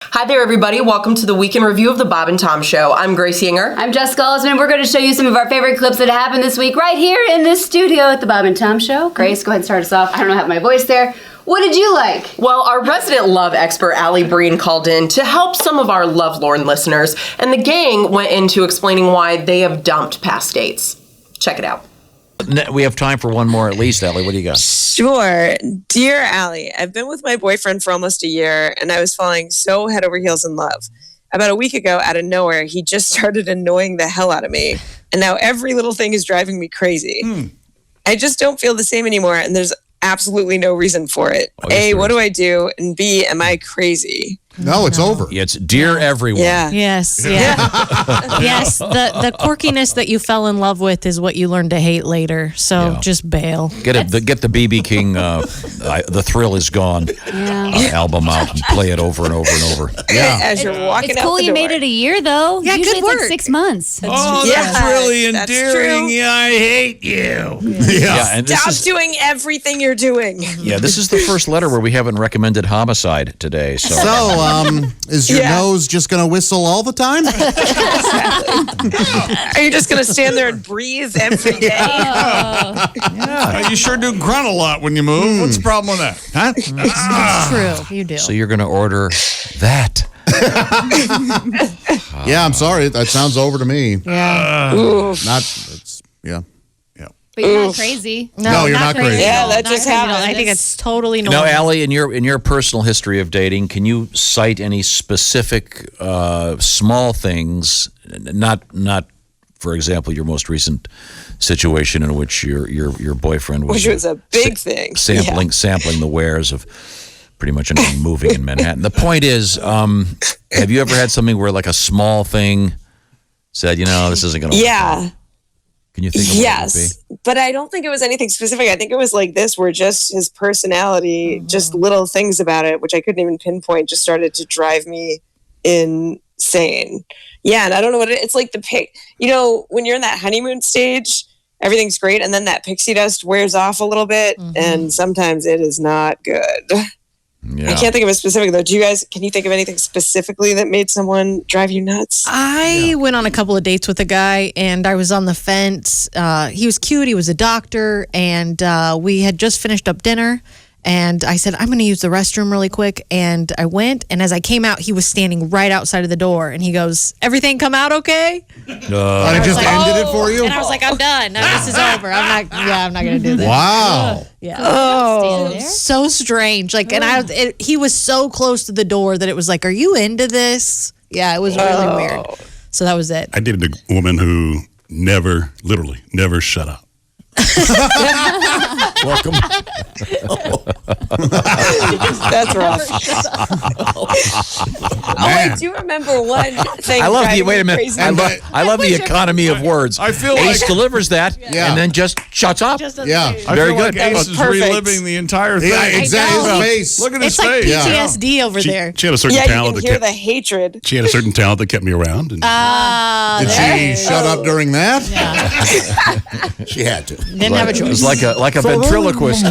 Hi there, everybody. Welcome to the weekend review of the Bob and Tom Show. I'm Grace Yinger. I'm Jessica Alsman. We're going to show you some of our favorite clips that happened this week right here in this studio at the Bob and Tom Show. Grace, go ahead and start us off. I don't have my voice there. What did you like? Well, our resident love expert, Allie Breen, called in to help some of our lovelorn listeners, and the gang went into explaining why they have dumped past dates. Check it out. We have time for one more at least, Allie. What do you got? Sure. Dear Allie, I've been with my boyfriend for almost a year, and I was falling so head over heels in love. About a week ago, out of nowhere, he just started annoying the hell out of me, and now every little thing is driving me crazy. I just don't feel the same anymore, and there's absolutely no reason for it. A, what do I do? And B, am I crazy? No, it's over. Yeah, it's dear everyone. Yeah. Yes, yeah. Yes, the quirkiness that you fell in love with is what you learn to hate later. So just bail. Get the BB King, The Thrill Is Gone album out and play it over and over and over. Yeah. As you're walking It's out cool the you door. made it a year, though. Yeah, Usually good it's like work. 6 months. that's really endearing. true. Yeah, I hate you. Yeah. And this Stop is doing everything you're doing. this is the first letter where we haven't recommended homicide today. So So, is your nose just going to whistle all the time? Are you just going to stand there and breathe every day? You sure do grunt a lot when you move. What's the problem with that? Huh? True, you do. you're going to order that. Yeah, I'm sorry. That sounds over to me. Yeah. But you're not crazy. No, you're not crazy. Yeah, No, that not just crazy. happened. I think it's totally normal. Now, Allie, in your personal history of dating, can you cite any specific small things? Not, for example, your most recent situation in which your boyfriend was, Which was a big thing. sampling the wares of pretty much anything moving in Manhattan. The point is, have you ever had something where like a small thing said, this isn't going to work out? Can you think of what it would be? But I don't think it was anything specific. I think it was like this, where just his personality, just little things about it, which I couldn't even pinpoint, just started to drive me insane. Yeah, and I don't know what it's like. When you're in that honeymoon stage, everything's great, and then that pixie dust wears off a little bit, and sometimes it is not good. Yeah. I can't think of a specific though. Can you think of anything specifically that made someone drive you nuts? I went on a couple of dates with a guy, and I was on the fence. He was cute. He was a doctor, and we had just finished up dinner. And I said, I'm going to use the restroom really quick. And I went, and as I came out, he was standing right outside of the door. And he goes, everything come out okay? And it just ended it for you? And I was like, I'm done. Now this is over. I'm not going to do this. Wow. Yeah. Oh. So strange. He was so close to the door that it was like, are you into this? Yeah, it was really weird. So that was it. I dated a woman who literally never shut up. Welcome. That's rough. I do remember one thing. I love driving the wait a me minute. crazy. I love the economy of words. I feel Ace like delivers that Yeah. and then just shuts up. Yeah. I Very feel good. like Ace is Perfect. reliving the entire thing. Yeah, exactly. His face. Look at his It's like face. PTSD over there. She had a certain Yeah, you talent can that hear kept. the hatred. She had a certain talent that kept me around. And Did she shut up during that? She had to. Didn't have a It choice. was like a ventriloquist.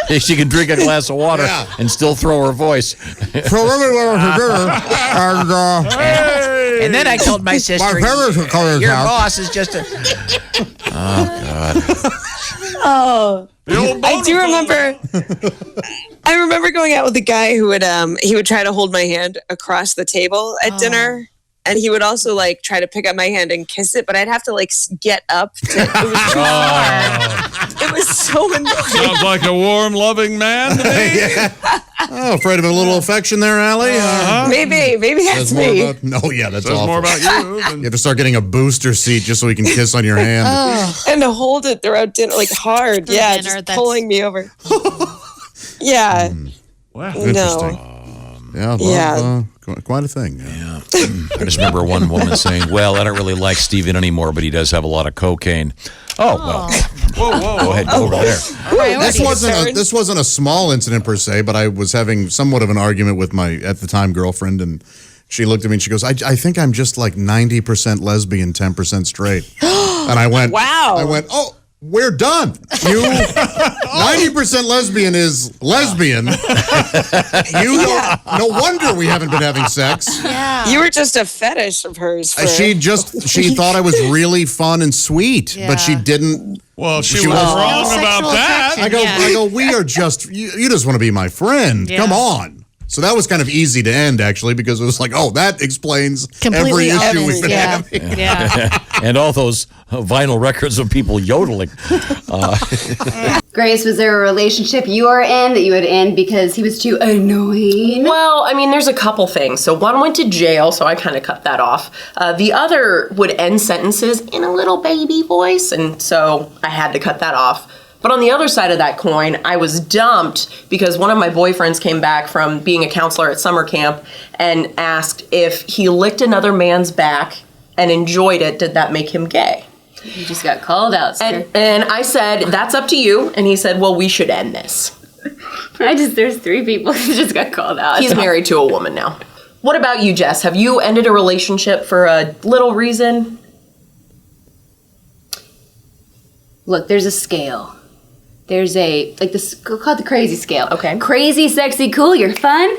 Yeah, she can drink a glass of water Yeah. and still throw her voice. So everywhere for dinner, and And then I told my sister, my parents would come in your town. boss is just a... Oh, the old I do bonafide. remember. I remember going out with a guy who would try to hold my hand across the table at dinner. And he would also try to pick up my hand and kiss it, but I'd have to get up. It was too hard. It was so annoying. Sounds like a warm, loving man to me. Oh, afraid of a little affection there, Allie? Maybe that's Says more me. about, no, yeah, that's Says awful. more about you. You have to start getting a booster seat just so he can kiss on your hand. And to hold it throughout dinner, hard. Yeah, dinner, just that's- pulling me over. Yeah. Wow. Interesting. Yeah, Yeah. quite a thing. Yeah. I just remember one woman saying, well, I don't really like Steven anymore, but he does have a lot of cocaine. Oh, well, Whoa. go ahead, go over there. This wasn't a small incident per se, but I was having somewhat of an argument with my, at the time, girlfriend, and she looked at me and she goes, I think I'm just 90% lesbian, 10% straight. And I went, Wow. I went, oh, we're done. You 90% lesbian is lesbian. You don't, no wonder we haven't been having sex. Yeah. You were just a fetish of hers. She thought I was really fun and sweet, but she didn't. Well, she was was wrong Sexual about that. attraction. I go, we are just, you just want to be my friend. Yeah. Come on. So that was kind of easy to end, actually, because it was like, oh, that explains Completely every issue we've opposite. been Yeah. having. Yeah. And all those vinyl records of people yodeling. Grace, was there a relationship you were in that you would end because he was too annoying? Well, I mean, there's a couple things. So one went to jail, so I kind of cut that off. The other would end sentences in a little baby voice, and so I had to cut that off. But on the other side of that coin, I was dumped because one of my boyfriends came back from being a counselor at summer camp and asked if he licked another man's back and enjoyed it, did that make him gay? You just got called out, sir. And I said, that's up to you. And he said, well, we should end this. There's 3 people who just got called out. He's married to a woman now. What about you, Jess? Have you ended a relationship for a little reason? Look, there's a scale. There's called the crazy scale. Okay. Crazy, sexy, cool, you're fun.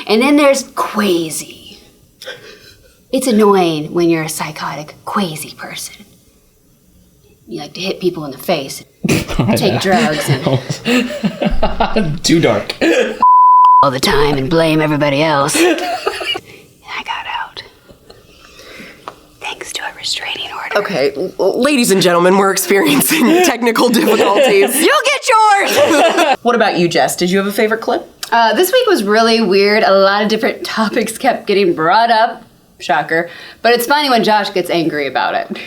And then there's quasi. It's annoying when you're a psychotic, quasi person. You like to hit people in the face, take drugs, and Too dark. all the time and blame everybody else. I got out. Thanks to a restraining order. Okay, ladies and gentlemen, we're experiencing technical difficulties. You'll get yours! What about you, Jess? Did you have a favorite clip? This week was really weird. A lot of different topics kept getting brought up. Shocker. But it's funny when Josh gets angry about it.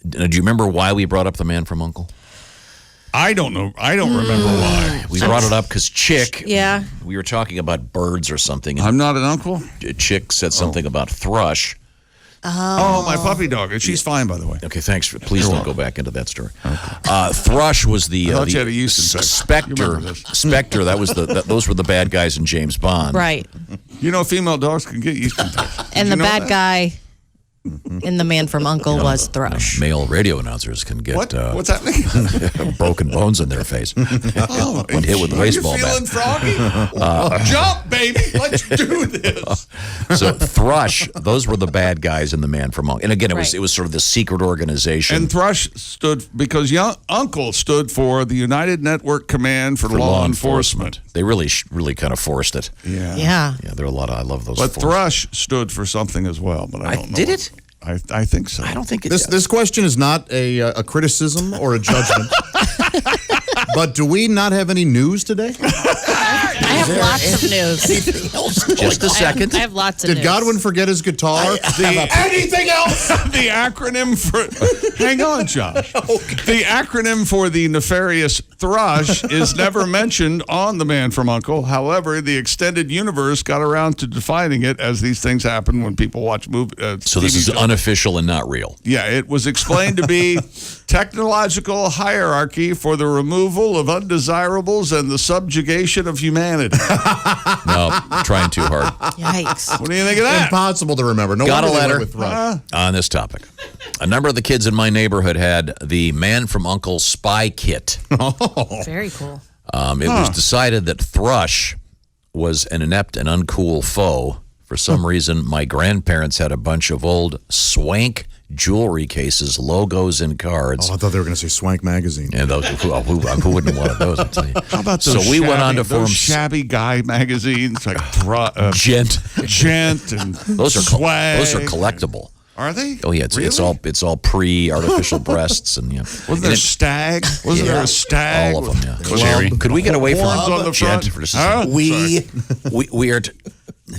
Do you remember why we brought up the man from Uncle? I don't know. I don't remember why. We brought it up because Chick, Yeah. we were talking about birds or something. I'm not an uncle. Chick said something about thrush. Oh, my puppy dog. She's fine, by the way. Okay, thanks. Please don't go back into that story. Thrush was the, thought you had a yeast infection. You remember Spectre. this. Spectre. That was those were the bad guys in James Bond. Right. You know, female dogs can get yeast infection. And Did the you know bad that? guy in The Man from Uncle was Thrush. Male radio announcers can get What? What's happening? broken bones in their face when hit with a baseball Are you feeling bat. froggy? Jump, baby. Let's do this. So Thrush, those were the bad guys in The Man from Uncle. And again, Right. it was sort of the secret organization. And Thrush stood because Uncle stood for the United Network Command for Law Enforcement. They really kind of forced it. Yeah. Yeah. Yeah, there are a lot of, I love those. But forces. Thrush stood for something as well, but I don't know. Did what. it? I think so. I don't think it This question is not a criticism or a judgment. But do we not have any news today? I have lots of news. Just a second. I have lots of Did news. Godwin forget his guitar? Anything else? The acronym for hang on, Josh. The acronym for the nefarious thrush is never mentioned on The Man from Uncle. However, the extended universe got around to defining it as these things happen when people watch movies. So this is unofficial and not real. Yeah, it was explained to be technological hierarchy for the removal of undesirables and the subjugation of humanity. No, trying too hard. Yikes. What do you think of that? Impossible to remember. No Got a wonder they letter. went with Thrush. On this topic. A number of the kids in my neighborhood had the Man from Uncle spy kit. Very cool. It was decided that Thrush was an inept and uncool foe. For some reason, my grandparents had a bunch of old swank jewelry cases, logos, and cards. Oh, I thought they were going to say Swank Magazine. And those, who wouldn't want those? I'll tell you. How about So those we went on to those form shabby guy magazines like Gent. Gent and Those are Swag. those are collectible. Are they? Oh yeah, it's Really? it's all pre-artificial breasts and yeah. Wasn't there a stag? Wasn't there a stag? All of them, yeah. Club. Could we get away from Horns on the Gent front? for just a Huh? second? We are.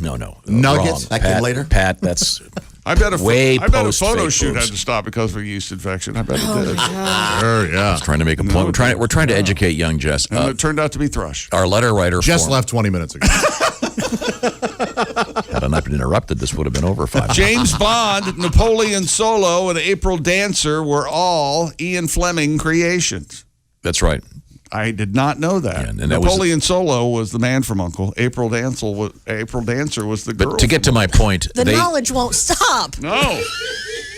No. Nuggets? Wrong. That came later? Pat, that's I bet a Way I bet a post photo fake shoot boobs. had to stop because of a yeast infection. I bet it did. Sure, yeah. trying to make a point. We're trying to educate young Jess. And it turned out to be thrush. Our letter writer Jess form- left 20 minutes ago. Had I not been interrupted, this would have been over 5 minutes. James Bond, Napoleon Solo, and April Dancer were all Ian Fleming creations. That's right. I did not know that. Yeah, and that was- Napoleon Solo was the man from Uncle. April Dancer was the girl. But to get to my point, The they knowledge won't stop. No.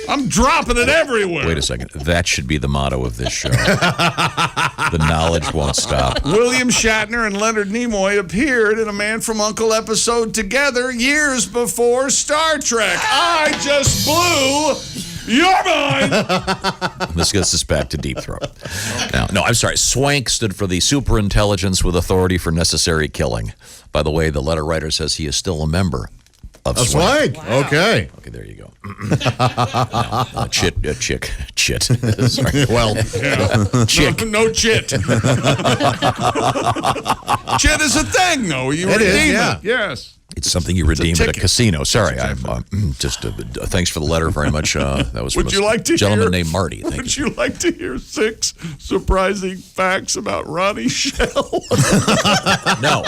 I'm dropping it everywhere. Wait a second. That should be the motto of this show. The knowledge won't stop. William Shatner and Leonard Nimoy appeared in a Man from U.N.C.L.E. episode together years before Star Trek. I just blew your mind. This gets us back to Deep Throat. Now, no, I'm sorry. SWANK stood for the Superintelligence with Authority for Necessary Killing. By the way, the letter writer says he is still a member of A SWANK. swank. Okay. Okay, there you go. Chit. Sorry. Well, Chick. No chit. Chit is a thing, though. You redeem yeah. it. Yes. It's something you redeem at a ticket. casino. Sorry, I'm just thanks for the letter very much. That was from Would you like to a gentleman hear, named Marty. Thank Would you. you like to hear 6 surprising facts about Ronnie Shell? No.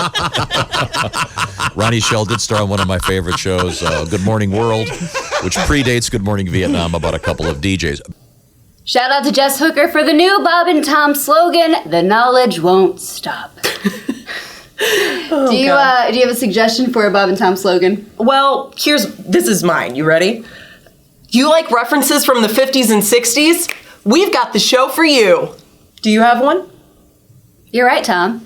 Ronnie Shell did star on one of my favorite shows, Good Morning World, which predates Good Morning Vietnam about a couple of DJs. Shout out to Jess Hooker for the new Bob and Tom slogan, "The knowledge won't stop." Do you have a suggestion for a Bob and Tom slogan? Well, this is mine. You ready? You like references from the 50s and 60s? We've got the show for you. Do you have one? You're right, Tom.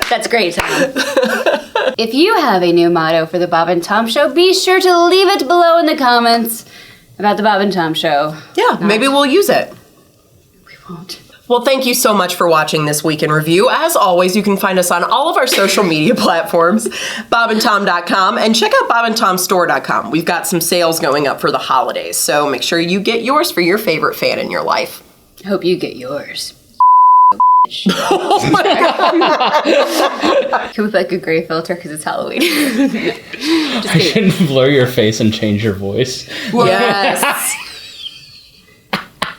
That's great, Tom. If you have a new motto for the Bob and Tom Show, be sure to leave it below in the comments about the Bob and Tom Show. Yeah, maybe we'll use it. We won't. Well, thank you so much for watching this Week in Review. As always, you can find us on all of our social media platforms, bobandtom.com, and check out bobandtomstore.com. We've got some sales going up for the holidays, so make sure you get yours for your favorite fan in your life. I hope you get yours. Oh my God. Can we put like a gray filter because it's Halloween? I shouldn't blur your face and change your voice. Yes.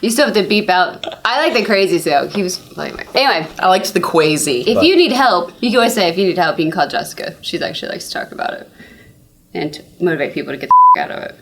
You still have to beep out. I like the crazy so he was anyway. I liked the quasi. If you need help, you can always say if you need help, you can call Jessica. She actually likes to talk about it and to motivate people to get the out of it.